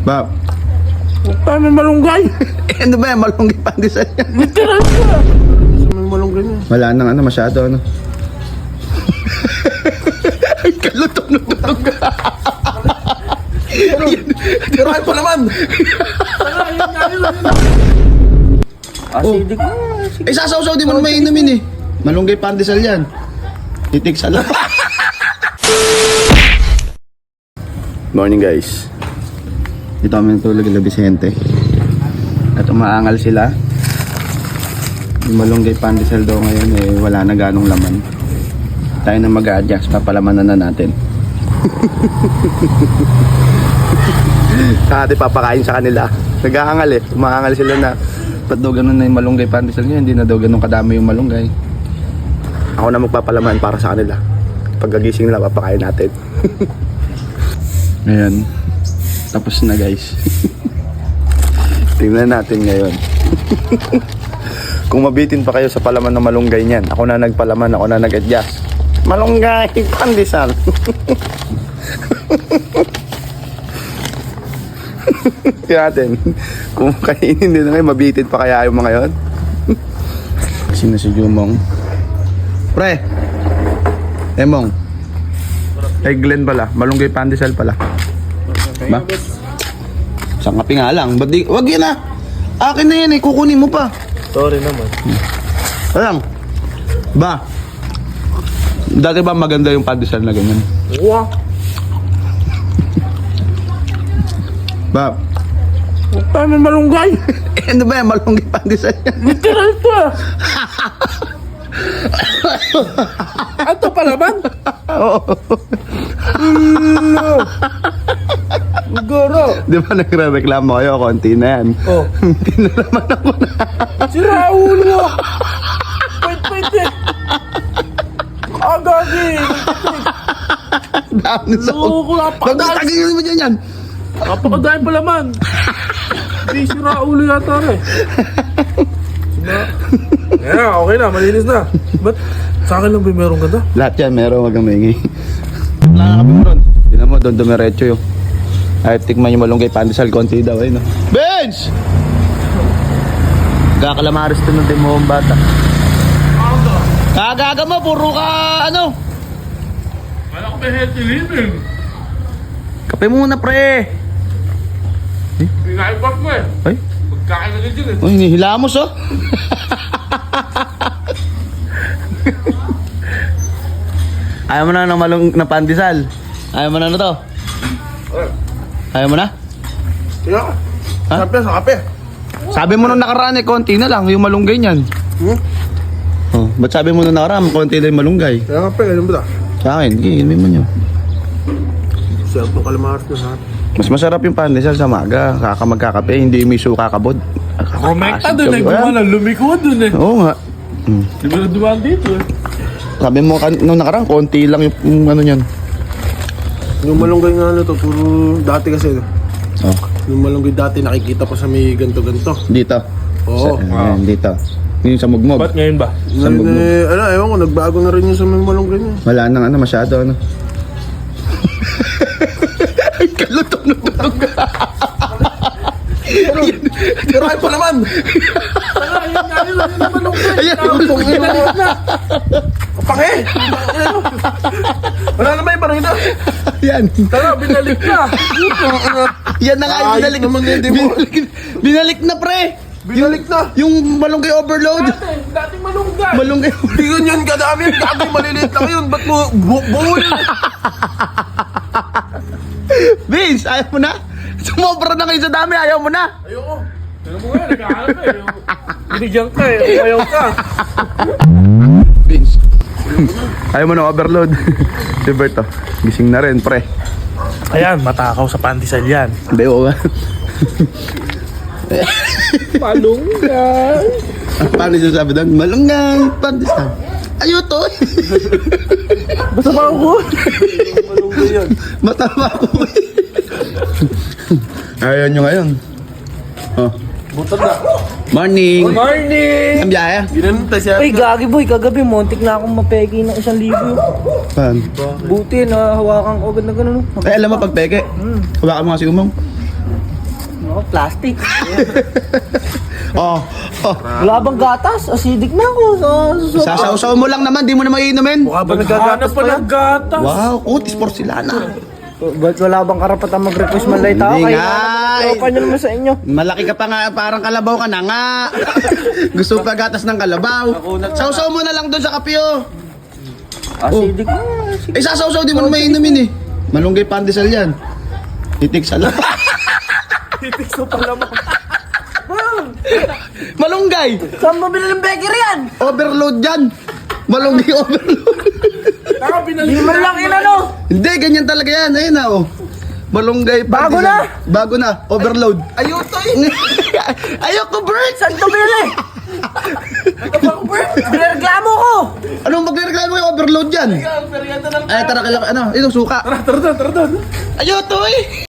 Bab. Paano malunggay? Ano ba yan? Malunggay pandesal yan. Literal ka. May malunggay na. Wala nang ano, masyado ano. Ay, kalutong-lutong ka. Tirahin pa naman. Acidic na. Eh, sasaw-saw, di mo naman inumin eh. Malunggay pandesal yan. Titik sa lang. Morning guys. Dito kami natulog ila Vicente. At umaangal sila. Yung malunggay pandesal daw ngayon eh wala na ganong laman. Tayo na mag-a-adjust, papalamanan na natin. Saka natin papakain sa kanila. Nag-aangal eh, umaangal sila na ba't daw ganun na yung malunggay pandesal niya, hindi na daw ganun kadami yung malunggay. Ako na magpapalaman para sa kanila. Pagkagising nila, papakain natin. Ngayon, tapos na guys. Tingnan natin ngayon. Kung mabitin pa kayo sa palaman ng malunggay niyan, ako na nagpalaman, ako na nag-adjust. Malunggay pandesal. Tingnan natin. Kung kainin din na kayo, mabitin pa kaya yung mga yun. Sino si Jumong? Pre! Emong. Ay Glenn pala, malunggay pandesal pala. Ba? Sangapi nga lang. Ba't di? Wag yan ah. Akin na yan eh. Kukunin mo pa. Sorry naman. Alam. Ba? Dati ba maganda yung pandesal na ganyan? Wow. Ba? Paano malunggay? Ano ba yan? Malunggay pandesal yan. Literal ka. Ito pa naman? Oo. Goro. Di ba nagre-reklamo kayo? Konti na yan. Oh. Tinalaman ako na. Si Raul mo. Pwede. Agagi. Dami sa Loko, napakadami. Tagigil mo dyan yan. Napakadami pa laman. Hindi si Raul yata rin. Yeah, okay na. Malinis na. Ba't sa akin lang ba meron ganda? Lahat yan, meron, wag kang maingay. Wala na kami mo ron. Tinan mo, doon dumiretso yung. Ay, tikman yung malunggay pandesal, konti daw eh, no? Benz! Kakalamaris to ng demo ang bata. Kagaga mo, puro ka, ano? Wala ko may healthy living. Kape muna, pre! Pinaipak mo eh. Ay, Pagkain na din eh. oh, hinihilamos, oh! Ayaw mo na ng na pandesal? Ayaw mo na to? Ayaw mo na? Kaya, Ha? sa kape. Sabi mo nung nakaraan eh, konti na lang yung malunggay niyan. Oh, ba't sabi mo nung nakaraan, konti lang yung malunggay? Kaya kape, ganun ba? Sa akin, inumin mo nyo. Sarap ng kalamaras na ha. Mas masarap yung pandesal sa maga, magkakape, hindi may suka kabod. Romekta dun eh, gumawa ng lumiko dun eh. Oo nga. Di ba na dumaan dito eh. Sabi mo nung nakaraan, konti lang yung ano niyan. Yung malunggay nga ano to, puro dati kasi. Oh, Yung malunggay dati nakikita ko sa may ganto-ganto. dito. Oo. Ayan, dito. Yung sa mugmog. Ba't ngayon ba? Sa mugmog. Ano, ewan ko, nagbago na rin yung sa may malunggay niya. Wala nang ano, masyado ano. Ay, kalutong-lutong ka. Tirahin pa naman! Ayun nga nila, yun yung malunggay. Ayan, Binalik na. Kapangi! Wala naman yung parang ito. Yan. Tara, binalik na. Yan na nga yung Ayos binalik. naman yun, di mo. Binalik na, pre. Binalik na. Yung malunggay overload. Dating malunggay. Malunggay. Hindi yun kadami. Dati maliliit lang yun. Ba't mo buhol? Vince, ayaw mo na? Sumobra na kayo sa dami, ayaw mo na? Ayoko. Tignan mo nga, nagkakalap eh. Binigyan ka eh. Ayaw ka. Vince. Ayaw mo na overload. Si Berto, gising na rin, pre. Ayan, matakaw sa pandesal yan. Hindi, oo nga. Malunggay. Paano siya sabi doon? Malunggay, pandesal. Ayuto. Basta ba ako? Malunggay yan. Matama ko. Ayun nyo ngayon. Oh. Butan na. Morning. Morning! Ang biyaya. Ginanita siya. Uy, gagi boy, kagabi montik na akong mapeki ng 1,000. Pan. Buti na hawakan ko agad na gano'n. Ay, alam mo pag peke. Hawakan mo nga si Umong. Ako, plastic. Oh, oh. Wala bang gatas? Acidic na ako. Sasaw-saw mo lang naman, di mo na maiinumin. Mukha ba Hanap nagagatas pa pa yan? ng gatas. Wow, kutis porcelana. Ba't wala bang karapatan mag-request man lang tao? Hindi Kayo nga. na tropa nyo naman sa inyo. Malaki ka pa nga, parang kalabaw ka na nga. Gusto pa gatas ng kalabaw. Sausaw mo na lang doon sa kapyo. Acidic na. Eh, sasaw-saw di mo na maiinumin eh. Malunggay pandesal yan. Titik sa lang. Titik sa palamang. Malunggay! Saan mo binili ng bakery yan? Overload yan. Malunggay overload. Taka, Hindi pinalitan. man lang inano. Hindi, ganyan talaga yan. Ayun na oh. Malunggay Bago pandesal. na? Bago na. Overload. Ayuto eh. Ayoko, Bert! Saan to bili? Nireklamo ko. Anong magre-reklamo yung overload yan? Merienda ng Ay, tara, ano, itong suka. tara, tara. Ayoko eh!